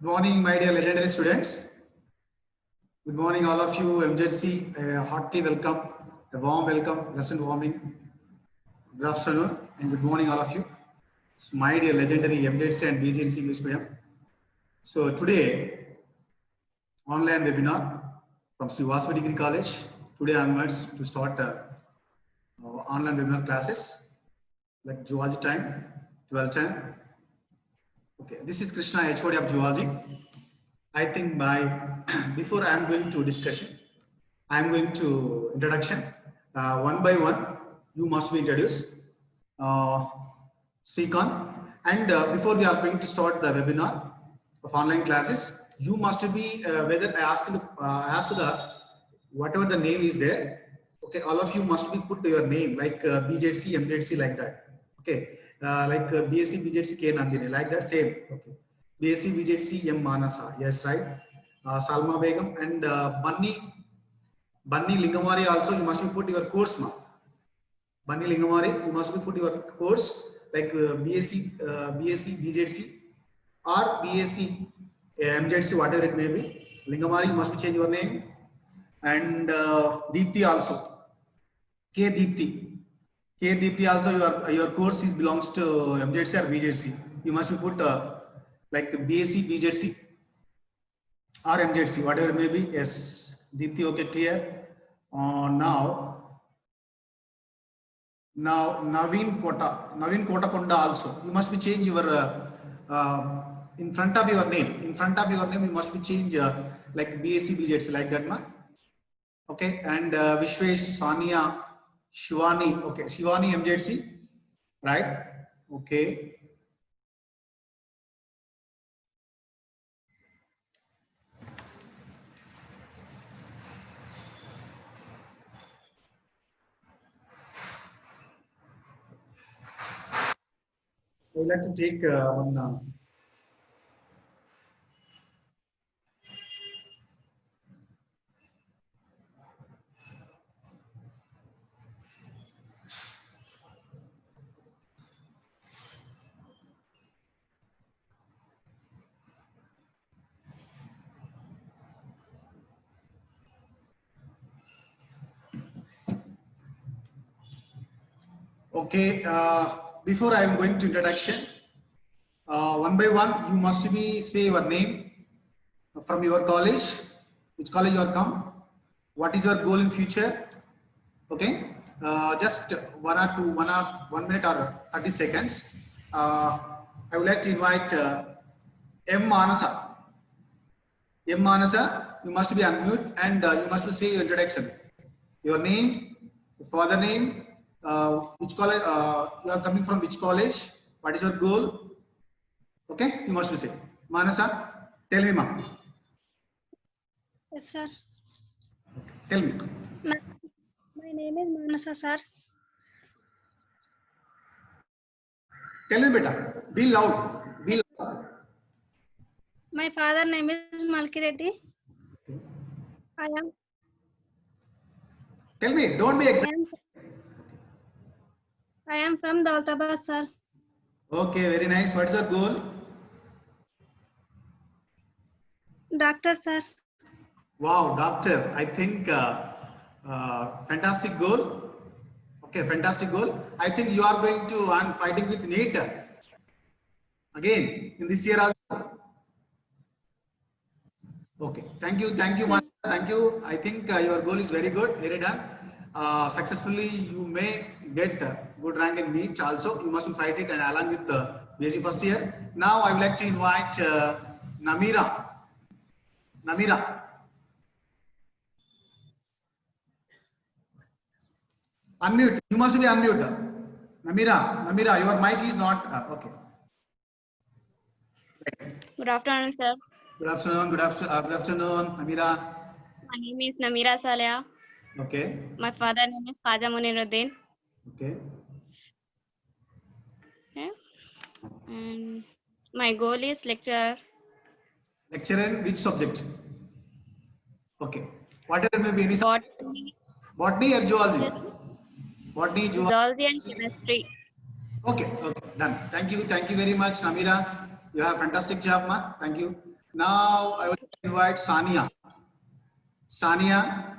Good morning, my dear legendary students. Good morning, all of you. MJC, a hearty welcome, a warm welcome, lesson warming. Good afternoon and good morning, all of you. So my dear legendary MJC and BJC English Medium. So today, online webinar from Sri Vasva Degree College. Today onwards to start online webinar classes like zoology time, 12 time. Okay, this is Krishna, HOD of zoology. I think before I am going to discussion, I am going to introduction. One by one, you must be introduced. Srikanth, and before we are going to start the webinar of online classes, you must be whether I ask the whatever the name is there. Okay, all of you must be put your name like BJC, MJC like that. Okay, like BSc, BJC, K Nandini like that same. Okay, BSc, BJC, M Manasa. Yes, right. Salma Begum and Bunny Lingamari also you must be put your course ma. Bunny Lingamari, you must be put your course like BSc, BJC or BSc, MJC, whatever it may be. Lingamari, you must be change your name. And Deepthi also. K Deepthi also your course is belongs to MJC or BJC. You must be put like BSc, BJC or MJC, whatever it may be. Yes, Deepthi, okay, clear. Now Naveen Kotakonda also. You must be change your in front of your name. In front of your name, you must be change like BSc, BJC like that, ma. Okay, and Vishwesh, Sania, Shivani. Okay, Shivani MJC, right? Okay. I would like to take one. Okay, before I am going to introduction, one by one, you must be say your name from your college, which college you are come, what is your goal in future. Okay, just 1 minute or 30 seconds. I would like to invite M Manasa. M Manasa, you must be unmute and you must be say your introduction. Your name, your father name, which college you are coming from, which college, what is your goal. Okay, you must be say. Manasa, tell me, ma'am. Yes, sir. Tell me. My name is Manasa, sir. Tell me, beta. Be loud. Be loud. My father name is Malki Reddy. Okay. Tell me. Don't be exact. I am from Daulatabad, sir. Okay. Very nice. What's your goal? Doctor, sir. Wow, doctor. I think fantastic goal. Okay, fantastic goal. I think you are going to and fighting with NEET again in this year also. Okay, thank you, master. Thank you. I think your goal is very good, very done. Successfully, you may get good rank in NEET also. You must fight it and along with the BSc first year. Now I would like to invite Namira. Namira. Unmute. You must be unmute. Namira, your mic is not okay. Good afternoon, sir. Good afternoon, Namira. My name is Namira Saleh. Okay. My father name is Khaja Muniruddin. Okay. And my goal is lecturer. Lecturer in which subject? Okay. Whatever may be any subject. Botany or zoology? Botany, zoology and chemistry. Okay, done. Thank you very much, Namira. You have a fantastic job, ma. Thank you. Now I will invite Sania. Sania.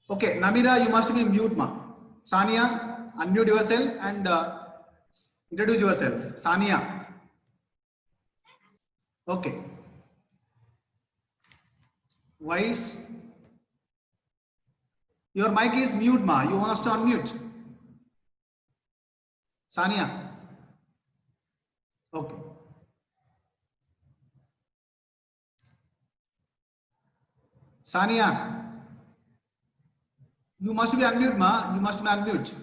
Okay, Namira, you must be mute, ma. Sania, unmute yourself and introduce yourself. Sania. Okay. Voice. Your mic is mute, ma. You must unmute. Sania. Okay. Sania. You must be unmute, ma. You must be unmute.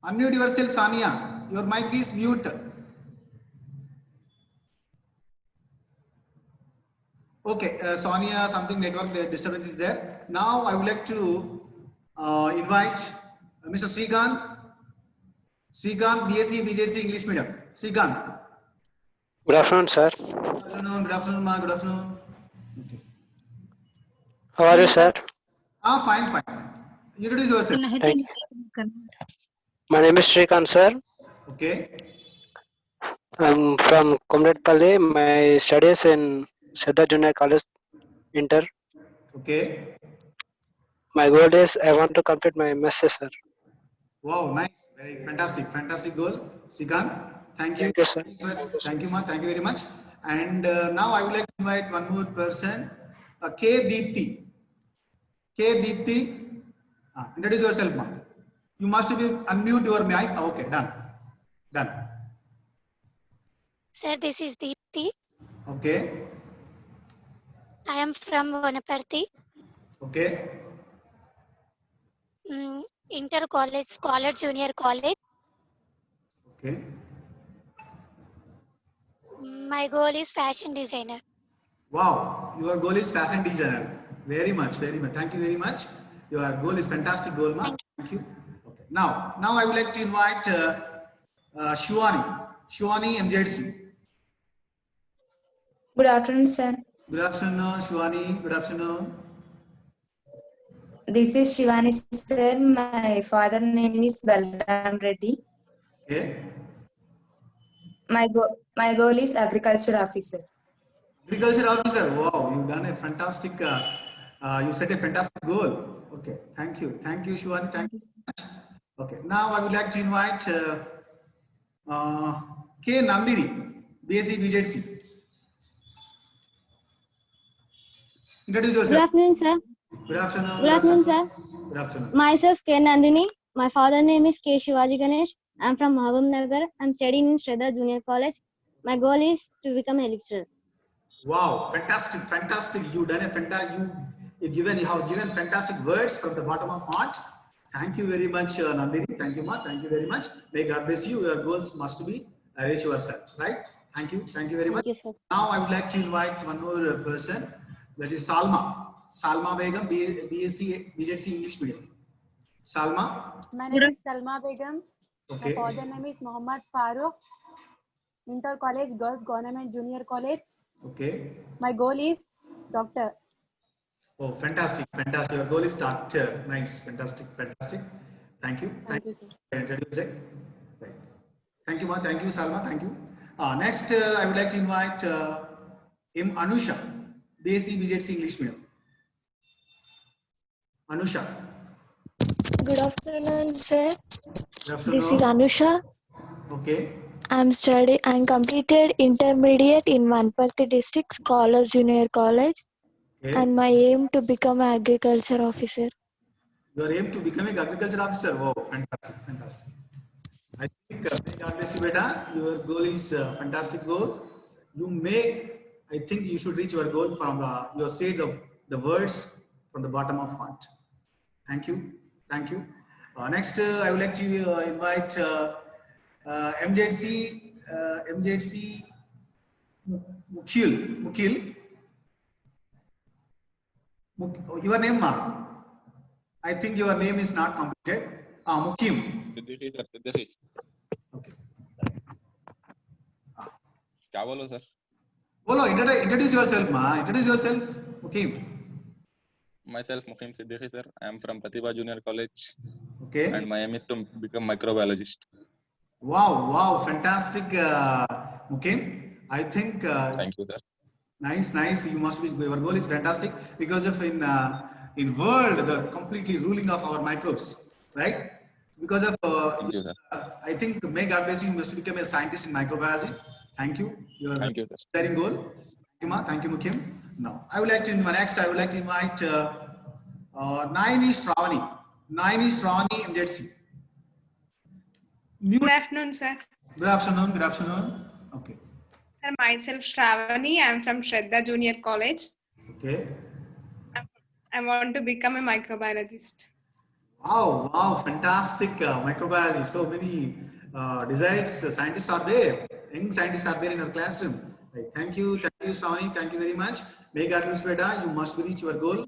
Unmute yourself, Sania. Your mic is mute. Okay, Sonia, something network disturbance is there. Now I would like to invite Mr. Srikanth. Srikanth, BSc BJC English Medium. Srikanth. Good afternoon, sir. Good afternoon, ma. Good afternoon. Okay. How are you, sir? Fine. Introduce yourself. My name is Srikanth, sir. Okay. I'm from Komredpalli. My studies in Siddha Junior College, Inter. Okay. My goal is I want to complete my MSc, sir. Wow, nice. Very fantastic goal. Srikanth, thank you. Thank you, sir. Thank you, ma. Thank you very much. And now I would like to invite one more person, K. Deepthi. K. Deepthi, introduce yourself, ma. You must be unmute your mic. Okay, done. Sir, this is Deepthi. Okay. I am from Vanaparthi. Okay. Inter College, Scholar Junior College. Okay. My goal is fashion designer. Wow, your goal is fashion designer. Very much. Thank you very much. Your goal is fantastic goal, ma. Thank you. Okay. Now I would like to invite Shivani MJC. Good afternoon, sir. Good afternoon, Shivani. Good afternoon. This is Shivani, sir. My father name is Balram Reddy. Okay. My goal is agriculture officer. Agriculture officer. Wow, you've done a fantastic. You set a fantastic goal. Okay. Thank you, Shivani. Thank you so much. Okay. Now I would like to invite K. Nandini, BSc BJC. Introduce yourself. Good afternoon, sir. Good afternoon. Good afternoon, sir. Good afternoon. Myself, K. Nandini. My father name is K. Shivaji Ganesh. I'm from Mahabub Nagar. I'm studying in Shraddha Junior College. My goal is to become a lecturer. Wow, fantastic. You have given fantastic words from the bottom of heart. Thank you very much, Nandini. Thank you, ma. Thank you very much. May God bless you. Your goals must be reach yourself, right? Thank you very much. Thank you, sir. Now I would like to invite one more person. That is Salma Begum, BSc BJC English Medium. Salma. My name is Salma Begum. My Okay. father name is Mohammad Farooq. Inter College, Girls Government Junior College. Okay. My goal is doctor. Oh, fantastic, fantastic. Your goal is doctor. Nice, fantastic, fantastic. Thank you. Thank you, sir. for introducing. Right. Thank you, Ma. Thank you, Salma. Thank you. Next, I would like to invite M. Anusha, BSc BJC English Medium. Anusha. Good afternoon, sir. Good afternoon. This is Anusha. Okay. I'm completed intermediate in Manparthi district, Scholars Junior College, Okay. and my aim to become an agriculture officer. Your aim to becoming agriculture officer. Wow, fantastic, fantastic. I think God bless you, beta. Your goal is a fantastic goal. I think you should reach your goal from your say the words from the bottom of heart. Thank you, thank you. Next, I would like to invite MJC Mukil. Your name, ma? I think your name is not completed. Mukim. Okay. क्या बोलो sir? बोलो, introduce yourself, ma. Introduce yourself, Mukim. Myself Mukim Siddiqui sir. I am from Pratibha Junior College. Okay. And my aim is to become microbiologist. Wow, fantastic, Mukim. I think. Thank you, sir. Nice. You must be. Your goal is fantastic because of in world the completely ruling of our microbes, right? Because of. Thank you, sir. I think may God bless you. You must become a scientist in microbiology. Thank you. Thank you, sir. Sharing goal. Thank you, ma. Thank you, Mukim. Now, I would like to invite Naini Shravani, MJC. Good afternoon, sir. Good afternoon. Okay. Sir, myself Shravani. I am from Shraddha Junior College. Okay. I want to become a microbiologist. Wow, fantastic microbiology. So many desires, scientists are there. Young scientists are there in our classroom. Right. Thank you, Shravani. Thank you very much. May God bless you. You must reach your goal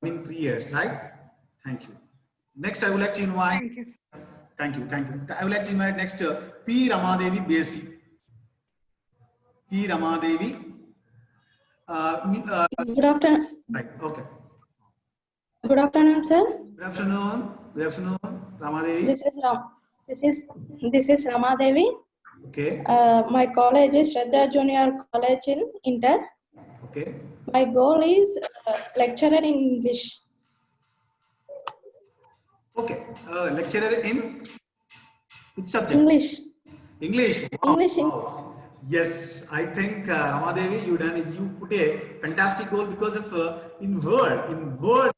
in 3 years, right? Thank you. Next, I would like to invite. Thank you, sir. Thank you. I would like to invite next P. Ramadevi BSc. P. Ramadevi. Good afternoon. Right. Okay. Good afternoon, sir. Good afternoon, Ramadevi. This is Ramadevi. Okay. My college is Shraddha Junior College in Inter. Okay. My goal is lecturer in English. Okay. Lecturer in which subject? English. Wow. English. Wow. Yes, I think Ramadevi, you put a fantastic goal because of in world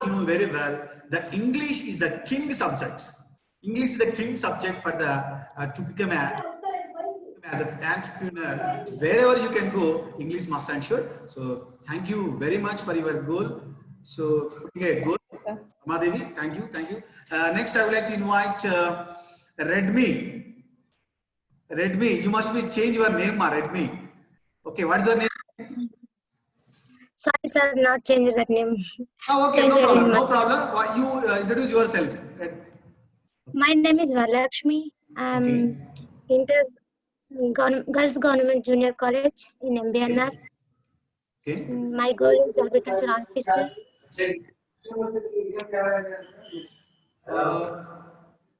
you know very well that English is the king subject. English is the king subject for the to become as an entrepreneur. Wherever you can go, English must and should. So thank you very much for your goal. So putting a goal, Ramadevi. Thank you. Next, I would like to invite Redmi. Redmi, you must be change your name, ma. Redmi. Okay, what's your name? Sorry, sir, not change that name. Oh, okay, no problem. You introduce yourself. My name is Varalakshmi. I'm Girls Government Junior College in MBNR. Okay. My goal is agriculture officer.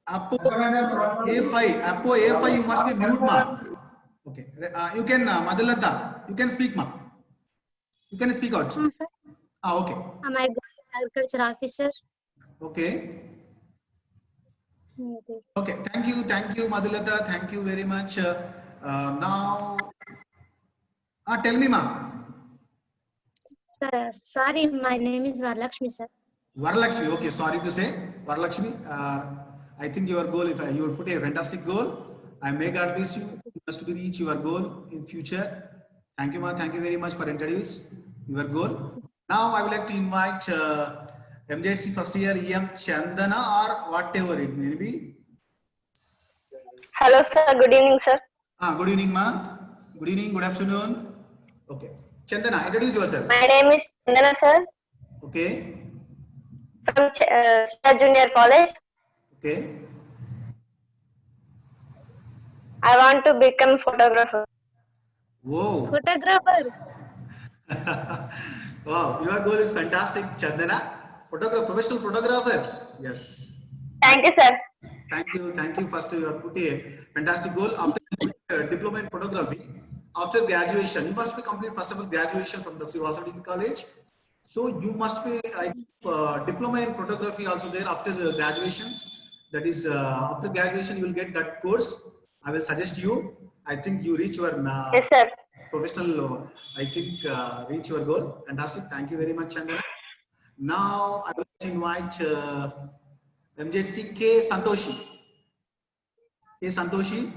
Appo A5, you must be mute, ma. Okay. You can, Madhulata, you can speak, ma. You can speak out. Sir. Okay. My goal is agriculture officer. Okay. Okay. Thank you, Madhulata. Thank you very much. Now, tell me, ma. Sir, sorry, my name is Varalakshmi, sir. Varalakshmi. Okay. Sorry to say, Varalakshmi. I think your goal, if you will put a fantastic goal, I may God bless you. You must reach your goal in future. Thank you, ma. Thank you very much for introducing your goal. Now I would like to invite MJC first year EM Chandana or whatever it may be. Hello, sir. Good evening, sir. Good evening, ma. Good evening. Good afternoon. Okay, Chandana, introduce yourself. My name is Chandana, sir. Okay. From Shraddha Junior College. Okay. I want to become photographer. Whoa. Photographer. Wow, your goal is fantastic, Chandana. Photographer, professional photographer. Yes. Thank you, sir. Thank you. First, you have put a fantastic goal. After diploma in photography, after graduation, you must be complete first of all graduation from the Srivastava Degree College. So you must be diploma in photography also there after graduation. That is after graduation you will get that course. I will suggest you. I think you reach your Yes, sir. professional. I think reach your goal. Fantastic. Thank you very much, Chandana. Now I will invite MJC K Santoshi. K Santoshi.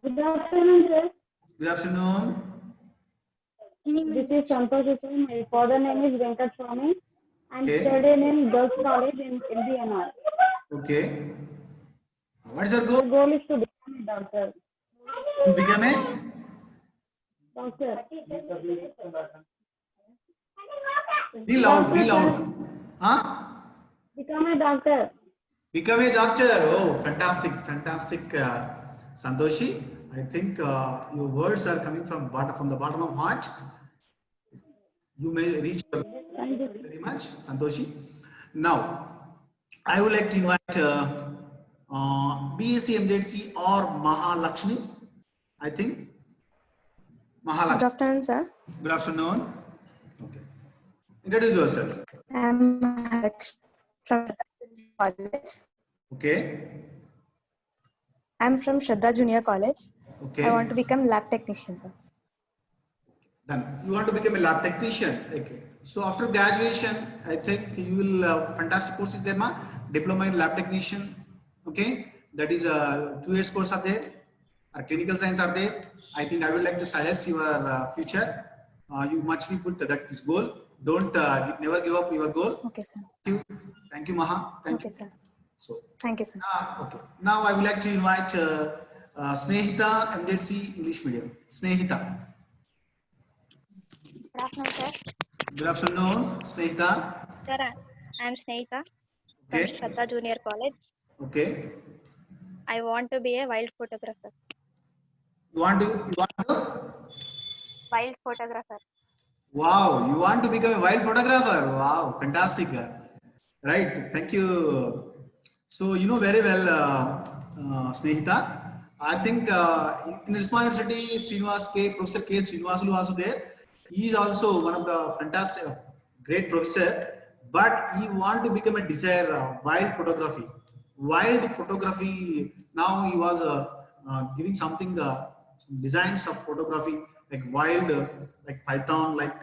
Good afternoon, sir. Good afternoon. This is Santosh. My father name is Venkat Swami. I'm Okay. studying in Girls College in LBNR. Okay. What is your My goal? goal is to become a doctor. To become a Doctor. be loud, be loud. Huh? Become a doctor. Become a doctor. Oh, fantastic, fantastic, Santoshi. I think your words are coming from the bottom of heart. You may reach your goal. Thank you. Very much, Santoshi. Now, I would like to invite BSc MJC or Mahalakshmi. I think Mahalakshmi. Good afternoon, sir. Good afternoon. Okay. Introduce yourself. I'm Mahalakshmi from college. Okay. I'm from Shraddha Junior College. Okay. I want to become lab technician, sir. Done. You want to become a lab technician. Okay. So after graduation, I think you will fantastic courses there, ma. Diploma in lab technician. Okay. That is a 2 years course are there. Our clinical science are there. I think I would like to suggest your future. You must be put that this goal. Don't never give up your goal. Okay, sir. Thank you, Maha. Thank Okay, you. sir. So Thank you, sir. okay. Now I would like to invite Snehita MJC English Medium. Snehita. Good afternoon, sir. Good afternoon, Snehita. Sir, I'm Snehita from Okay. Shraddha Junior College. Okay. I want to be a wild photographer. You want to? Wild photographer. Wow. You want to become a wild photographer? Wow. Fantastic. Right. Thank you. So you know very well, Snehita. I think in responsibility, Professor K. Srinivasu also there. He is also one of the fantastic, great professor. But he want to become a designer, wild photography. Wild photography. Now he was giving something, some designs of photography like wild, like python, like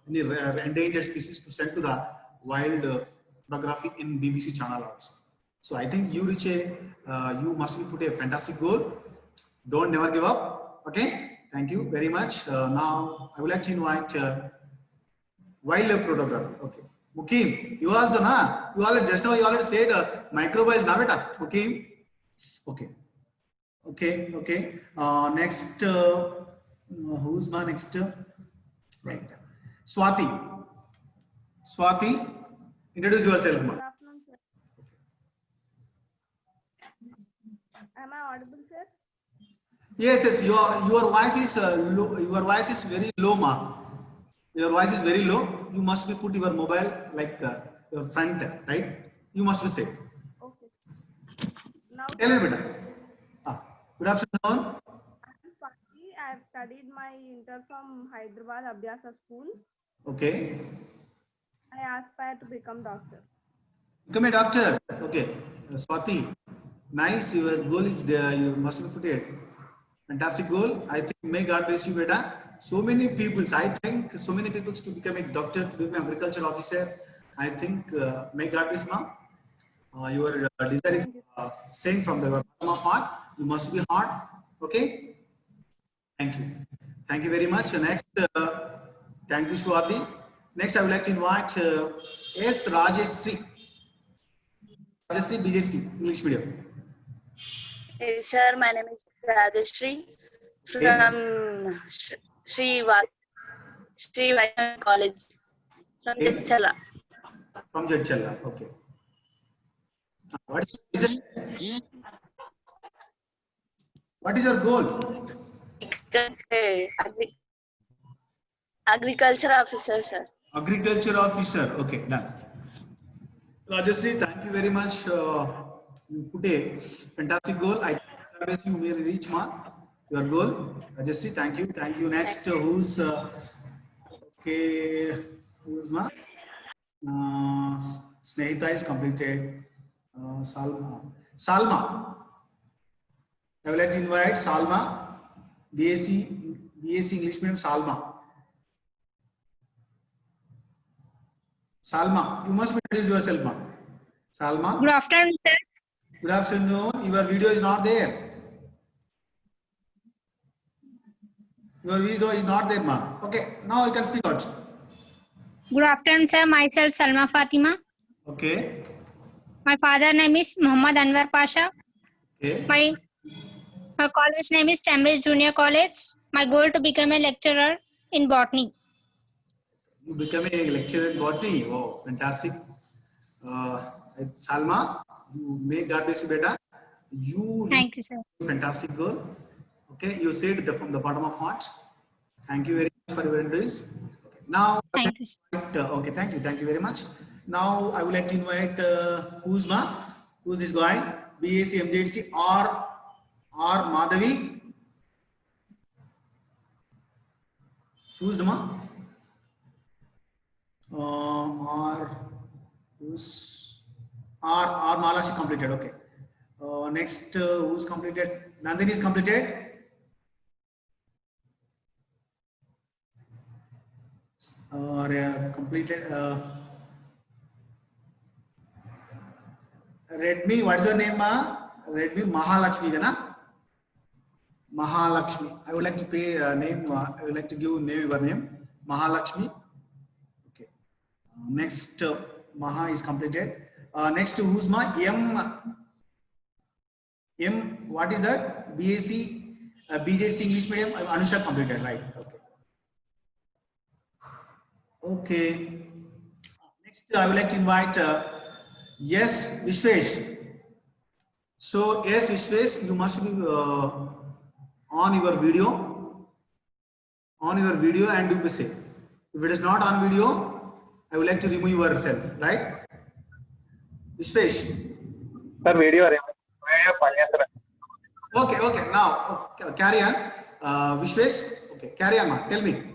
any endangered species to send to the wild photography in BBC channel also. So I think you reach a, you must be put a fantastic goal. Don't never give up. Okay. Thank you very much. Now I would like to invite wildlife photography. Okay. Mukim, you also na? You already just now you already said microbials na beta. Mukim. Okay. Okay. Okay. Next, who's my next? Right. Swati. Swati, introduce yourself, ma. Good afternoon, sir. Am I audible, sir? Yes, yes. Your voice is low. Your voice is very low, ma. Your voice is very low. You must be put your mobile like your front, right? You must be safe. Okay. Now, Tell me, beta. Good afternoon. I'm Swati. I have studied my inter from Hyderabad Abhyasa School. Okay. I aspire to become doctor. Become a doctor. Okay. Swati, nice. Your goal is there. You must be put it. Fantastic goal. I think may God bless you, beta. So many people. I think so many people to become a doctor, to become an agriculture officer. I think may God bless, ma. Your desire is saying from the bottom of heart. You must be hard. Okay. Thank you. Thank you very much. Next, thank you, Swati. Next, I would like to invite S. Rajeshri. Rajeshri, BJC, English medium. Hey, sir, my name is Radheshri from Sri Vaishnav College from Jadchala. From Jadchala, okay. What is what is your goal? Agriculture officer, sir. Agriculture officer. Okay, done. Rajashree, thank you very much. You put a fantastic goal. I guess you may reach your goal. Rajashree, thank you. Thank you. Next, who's okay? Who's ma? Snehita is completed. Salma. I would like to invite Salma, BSc English Medium. Salma, you must introduce yourself, ma. Salma. Good afternoon, sir. Good afternoon. Your video is not there. Your video is not there, ma. Okay, now you can speak out. Good afternoon, sir. Myself, Salma Fatima. Okay. My father name is Muhammad Anwar Pasha. Okay. My college name is Cambridge Junior College. My goal to become a lecturer in botany. You become a lecturer in botany. Oh, fantastic. Salma, you may God bless you, beta. Thank you, sir. Fantastic goal. Okay, you said from the bottom of heart. Thank you very much for your interviews. Okay. Now, thank you. Okay, thank you very much. Now I would like to invite who's this guy? BSc MJDC or Madhavi? Who's the ma? Or Malashi completed. Okay. Next, who's completed? Nandini is completed. Completed. Redmi, what is your name, ma? Redmi Mahalakshmi, na? Mahalakshmi. I would like to pay name. I would like to give your name. Mahalakshmi. Okay. Next, Maha is completed. Next, who's ma? M. What is that? BSc, BJC English Medium. Anusha completed, right? Okay. Okay. Next, I would like to invite yes, Vishwesh. So yes, Vishwesh, you must be on your video. And do say. If it is not on video, I would like to remove yourself, right? Vishwesh. Sir, video. Okay. Now, carry on. Vishwesh, okay, carry on, ma. Tell me.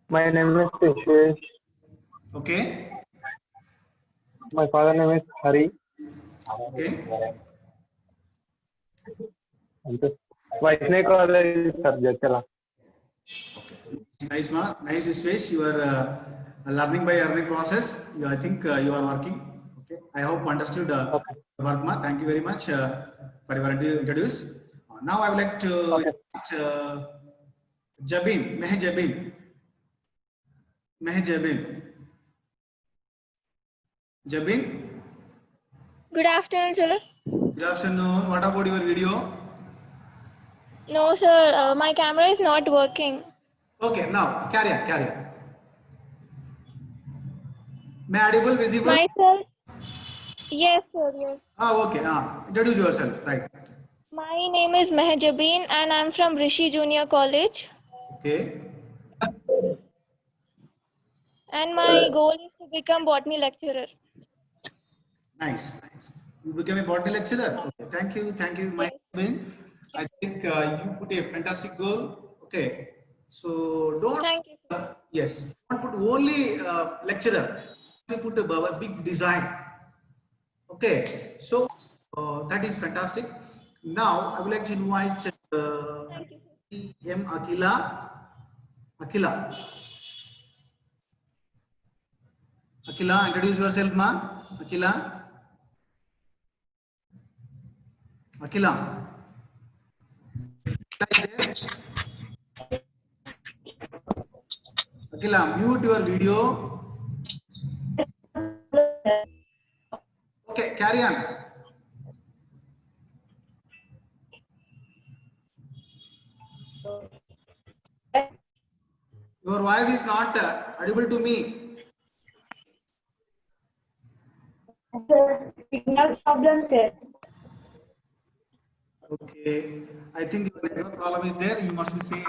My name is Vishwesh. Okay. My father name is Hari. Okay. Vaishnav College subject. Okay. Nice, ma. Nice, Vishwesh. You are learning by earning process. I think you are working. Okay. I hope you understood work, ma. Thank you very much for your introduce. Now I would like to Jabin, Jabin. Good afternoon, sir. Good afternoon. What about your video? No, sir. My camera is not working. Okay, now carry on. May audible, visible? Myself? Yes, sir. Yes. Okay. Introduce yourself, right? My name is Mehjabeen and I'm from Rishi Junior College. Okay. And my goal is to become botany lecturer. Nice. You became a botany lecturer. Okay. Thank you, my friend. I think you put a fantastic goal. Okay. So don't. Thank you. Yes. Don't put only lecturer. You put a big design. Okay. So that is fantastic. Now I would like to invite M. Akila, introduce yourself, ma. Akila. Akila, mute your video. Okay, carry on. Your voice is not audible to me. Sir, signal problem, sir. Okay, I think your network problem is there. You must be saying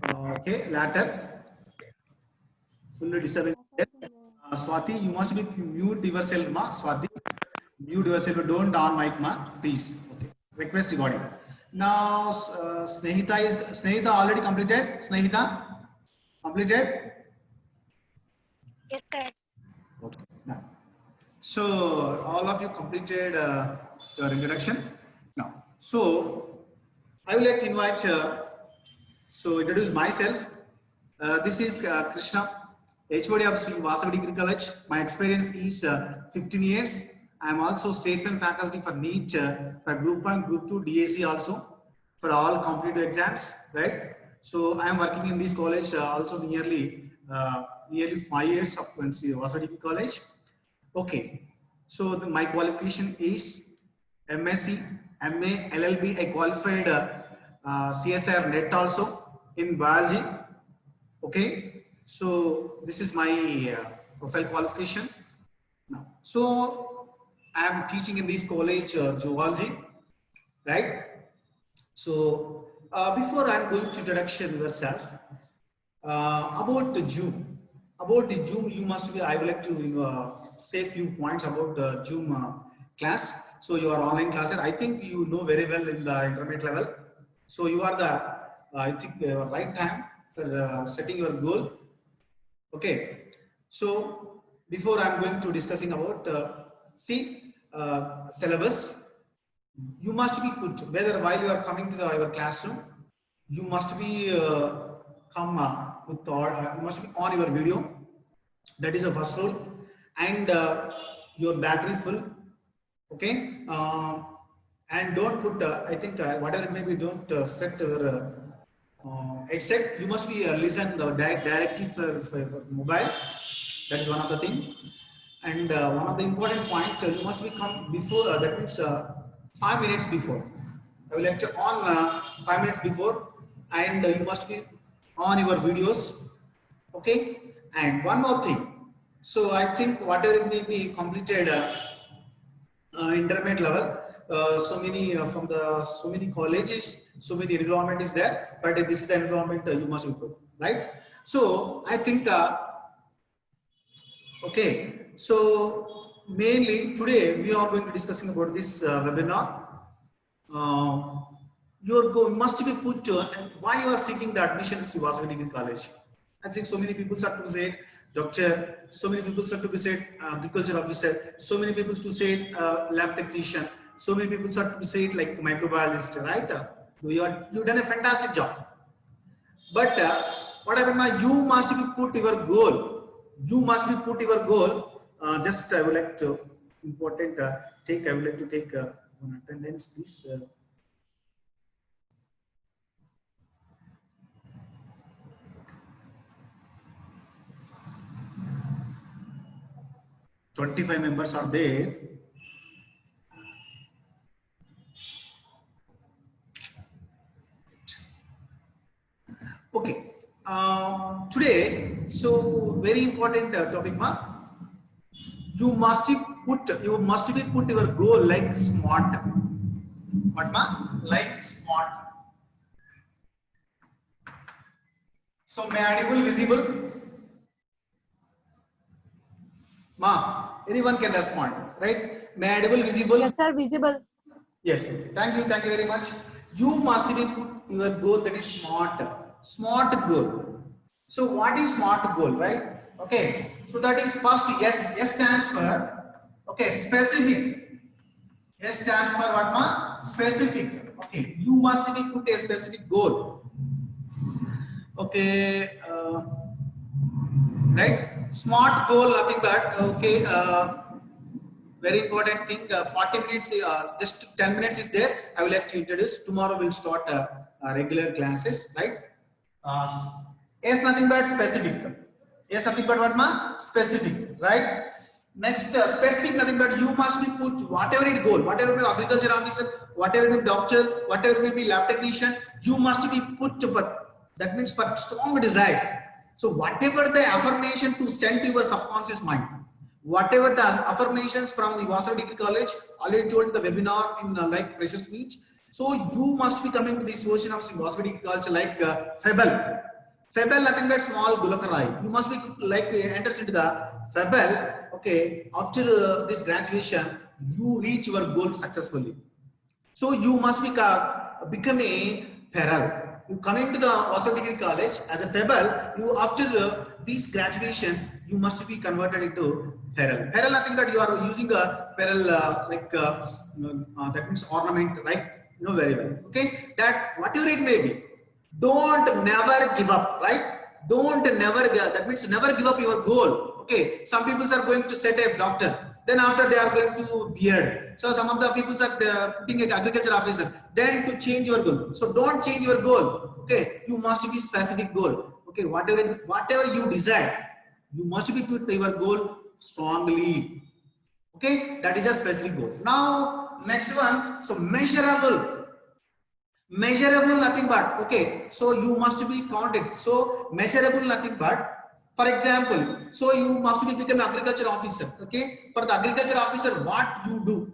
okay, later. Fully disturbance. Swati, you must be mute yourself, ma. Swati, mute yourself. Don't on mic, ma. Please. Okay. Request recording. Now, Snehita already completed. Snehita, completed. Yes, sir. Okay. Now, so all of you completed your introduction. Now, so I would like to invite. So introduce myself. This is Krishna, HOD of Sri Vasavi Degree College. My experience is 15 years. I am also state film faculty for NEET, for Group 1, Group 2, DAC also, for all competitive exams, right? So I am working in this college also nearly 5 years of Sri Vasavi Degree College. Okay, so my qualification is MSc, MA, LLB. I qualified CSIR NET also in biology. Okay, so this is my profile qualification. Now, so I am teaching in this college zoology, right? So before I am going to introduction yourself about the Zoom. About the Zoom, you must be. I would like to say a few points about the Zoom class. So your online classes, I think you know very well in the intermediate level. So you are the I think right time for setting your goal. Okay. So before I am going to discussing about syllabus, you must be put whether while you are coming to your classroom, you must be with you must be on your video. That is the first rule, and your battery full. Okay, and don't put I think whatever it may be, don't set your headset. You must be listen directly for mobile. That is one of the thing. And one of the important point, you must be come before, that means 5 minutes before. I will lecture on 5 minutes before, and you must be on your videos. Okay, and one more thing. So I think whatever it may be completed intermediate level, so many from the so many colleges, so many environment is there, but this is the environment you must improve, right? So I think okay. So mainly today we are going to discussing about this webinar. Your goal must be put to and why you are seeking the admission in Sri Vasavi Degree College. I think so many people are to say doctor, so many people are to be said agriculture officer, so many people to say lab technician, so many people are to say like microbiologist, right? You've done a fantastic job. But what happened now? You must be put your goal. You must be put your goal. Just I would like to important take. I would like to take one attendance, please. 25 members are there. Okay. Today, so very important topic, ma. You must be put your goal like SMART. What, ma? Like SMART. So, may audible, visible? Ma, anyone can respond, right? May audible, visible? Yes, sir, visible. Yes. Okay. Thank you very much. You must be put your goal that is SMART. SMART goal. So, what is SMART goal, right? Okay. So that is first yes. Yes stands for okay specific. S stands for what, ma? Specific. Okay. You must be put a specific goal. Okay. Right. SMART goal, nothing but okay. Very important thing. 40 minutes. Just 10 minutes is there. I will like to introduce. Tomorrow we'll start regular classes. Right. S nothing but specific. Yes, nothing but what, ma? Specific, right? Next, specific nothing but you must be put whatever it goal, whatever may be agriculture officer, whatever may be doctor, whatever may be lab technician, you must be put to, but that means for strong desire. So whatever the affirmation to send to your subconscious mind, whatever the affirmations from the Vasavi Degree College, already told in the webinar in like fresher speech. So you must be coming to this version of Vasavi Degree College like Febble. Febble, nothing but small Gulakarai. You must be like enters into the Febble. Okay, after this graduation, you reach your goal successfully. So you must be become a Peral. You coming to the Vasavi Degree College as a Febble. You after this graduation, you must be converted into Peral. Peral, nothing but you are using a Peral that means ornament, right? You know very well. Okay, that whatever it may be. Don't never give up, right? Don't never, that means never give up your goal. Okay, some people are going to set a doctor, then after they are going to beard. So some of the people are putting an agriculture officer, then to change your goal. So don't change your goal. Okay, you must be specific goal. Okay, whatever you desire, you must be put your goal strongly. Okay, that is a specific goal. Now next one, so measurable. Measurable, nothing but, okay, so you must be counted. So measurable, nothing but, for example, so you must be become agriculture officer. Okay, for the agriculture officer, what you do?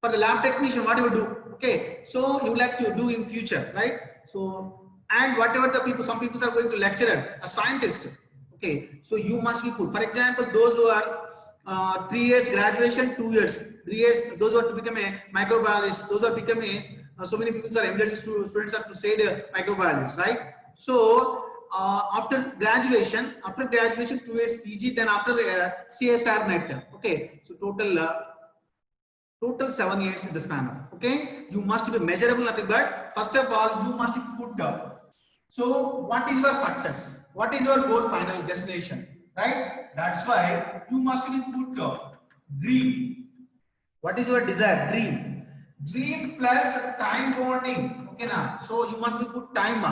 For the lab technician, what you do? Okay, so you like to do in future, right? So, and whatever the people, some people are going to lecturer, a scientist. Okay, so you must be put, for example, those who are 3 years graduation, 2 years, 3 years, those who are to become a microbiologist, those are become a so many people are MD students are to say the microbiologist, right? So after graduation 2 years PG, then after CSR net. Okay, so total 7 years in the span of. Okay, you must be measurable, nothing but first of all you must put so what is your success? What is your goal, final destination? Right? That's why you must be put dream. What is your desire? Dream. Dream plus time bonding. Okay, now so you must be put time.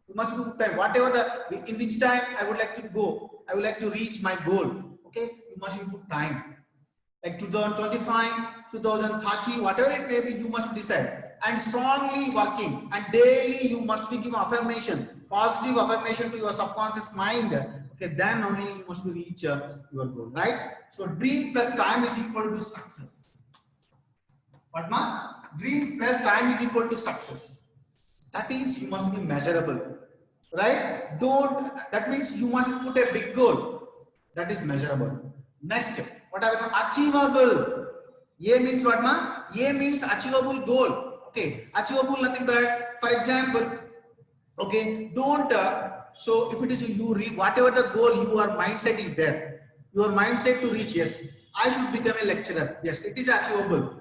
You must be put time. Whatever the in which time I would like to go, I would like to reach my goal. Okay, you must be put time. Like 2025, 2030, whatever it may be, you must decide. And strongly working and daily you must be giving affirmation, positive affirmation to your subconscious mind. Okay, then only you must reach your goal, right? So dream plus time is equal to success. What ma? Dream plus time is equal to success. That is, you must be measurable, right? Don't, that means you must put a big goal. That is measurable. Next, what are the achievable? A means what ma? A means achievable goal. Okay, achievable, nothing but, for example, okay, don't, so if it is you reach, whatever the goal, your mindset is there. Your mindset to reach, yes, I should become a lecturer. Yes, it is achievable.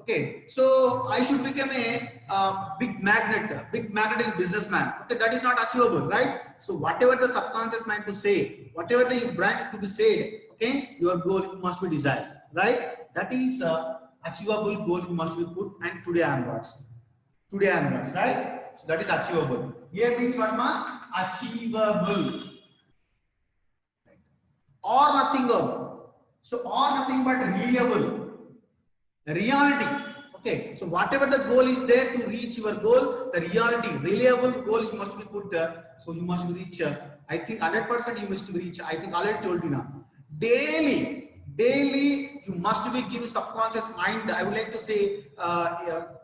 Okay, so I should become a big magnet businessman. Okay, that is not achievable, right? So whatever the subconscious mind to say, whatever the brain to be said, okay, your goal you must be desired, right? That is achievable goal you must be put, and today onwards, right? So that is achievable. A means what ma? Achievable. Or nothing of. So or nothing but reliable. Reality. Okay, so whatever the goal is there to reach your goal, the reality, reliable goals must be put there. So you must reach, I think 100% you must reach. I think already told you now. Daily, you must be giving subconscious mind. I would like to say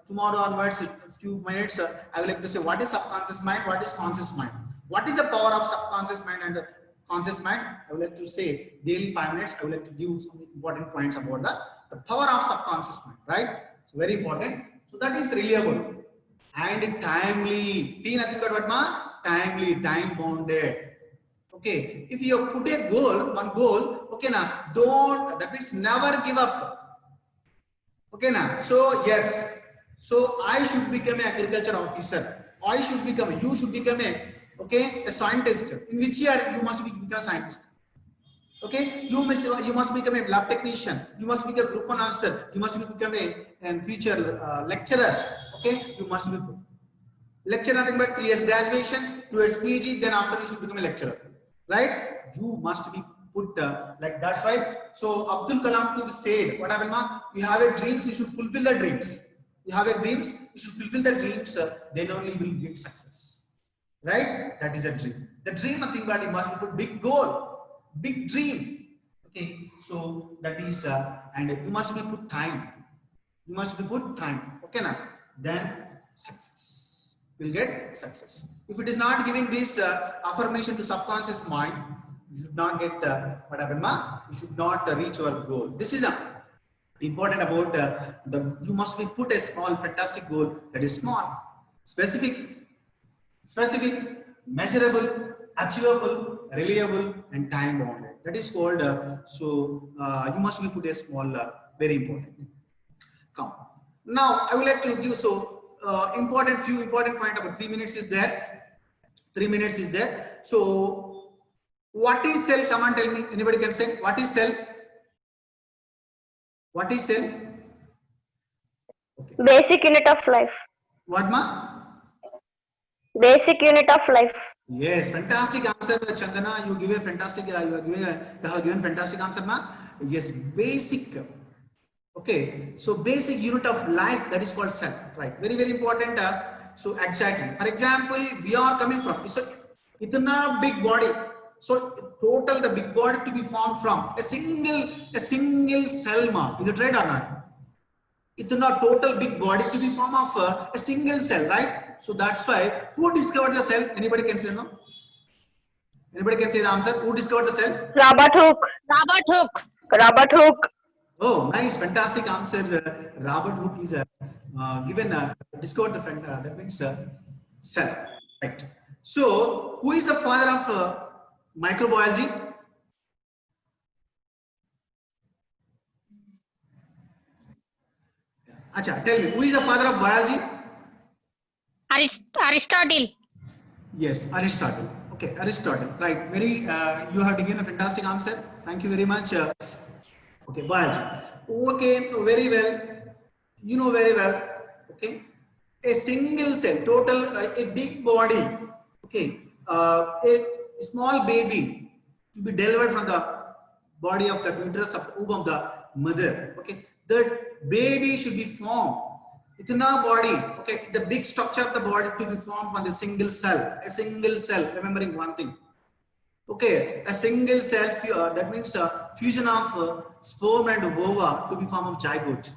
tomorrow onwards, a few minutes, I would like to say what is subconscious mind, what is conscious mind. What is the power of subconscious mind and the conscious mind? I would like to say daily 5 minutes. I would like to give some important points about the power of subconscious mind, right? So very important. So that is reliable and timely. T nothing but what ma? Timely, time bounded. Okay, if you put a goal, one goal, okay now, don't, that means never give up. Okay now, so yes, so I should become an agriculture officer. I should become, you should become a scientist. In which year you must become a scientist? Okay, you must become a lab technician. You must become a group one officer. You must become a future lecturer. Okay, you must be lecturer nothing but 3 years graduation, 2 years PG. Then after you should become a lecturer, right? You must be put like that's why. So Abdul Kalam to be said, what happened, ma? You have a dreams, you should fulfill the dreams. You have a dreams, you should fulfill the dreams. Then only will get success, right? That is a dream. The dream nothing but you must put big goal. Big dream. Okay, so that is and you must be put time. You must be put time. Okay, now then success will get success. If it is not giving this affirmation to subconscious mind, you should not get what happened, ma? You should not reach your goal. This is important about you must be put a small fantastic goal that is small, specific, measurable, achievable, reliable, and time bounded. That is called you must be put a small very important. Come now I would like to give few important point about 3 minutes is there. 3 minutes is there. So what is cell? Come on, tell me. Anybody can say what is cell? What is cell? Okay. Basic unit of life. What, ma? Basic unit of life. Yes, fantastic answer, Chandana. You give a fantastic. You have given fantastic answer, ma. Yes, basic. Okay, so basic unit of life, that is called cell, right? Very, very important. So exactly. For example, we are coming from. So it's a big body. So total the big body to be formed from a single cell, ma. Is it right or not? It's not total big body to be formed of a single cell, right? So that's why who discovered the cell? Anybody can say no? Anybody can say the answer? Who discovered the cell? Robert Hooke. Robert Hooke. Robert Hooke. Oh, nice, fantastic answer. Robert Hooke is discovered the that means cell, right? So who is the father of microbiology? Acha, tell me, who is the father of biology? Aristotle. Yes, Aristotle. Okay, Aristotle. Right. Very. You have given a fantastic answer. Thank you very much. Okay, biology. Okay, very well. You know very well. Okay, a single cell, total, a big body. Okay, a small baby to be delivered from the body of the uterus of the womb of the mother. Okay, that baby should be formed. It's in our body. Okay, the big structure of the body to be formed from a single cell. A single cell. Remembering one thing. Okay, a single cell, that means fusion of sperm and ova to be formed of zygote.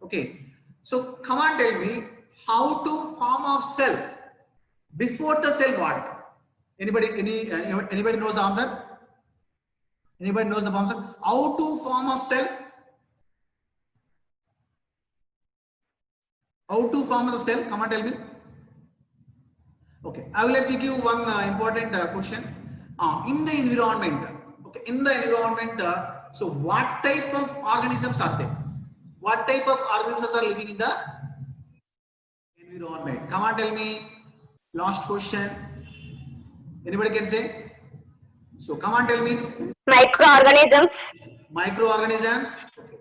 Okay, so come on, tell me how to form of cell before the cell what? Anybody knows the answer? Anybody knows the answer? How to form of cell? How to form a cell? Come on, tell me. Okay, I will let you give one important question. In the environment, okay, in the environment, so what type of organisms are there? What type of organisms are living in the environment? Come on, tell me. Last question. Anybody can say? So come on, tell me. Microorganisms. Microorganisms. Okay.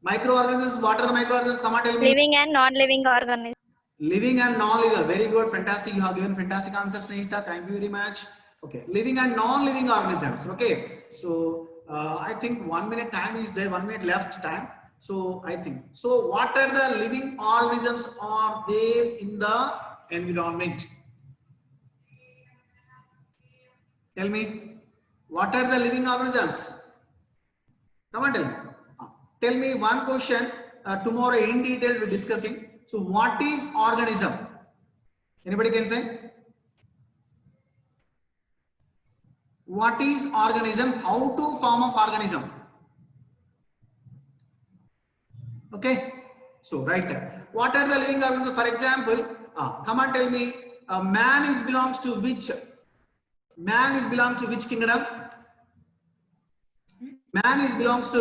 Microorganisms. What are the microorganisms? Come on, tell me. Living and non-living organisms. Living and non-living. Very good. Fantastic. You have given fantastic answers, Snehita. Thank you very much. Okay. Living and non-living organisms. Okay. So I think 1 minute time is there. 1 minute left time. So I think. So what are the living organisms are there in the environment? Tell me. What are the living organisms? Come on, tell me. Tell me one question. Tomorrow in detail we'll be discussing. So what is organism? Anybody can say? What is organism? How to form of organism? Okay. So right there. What are the living organisms? For example, come on, tell me. Man belongs to which? Man belongs to which kingdom? Man belongs to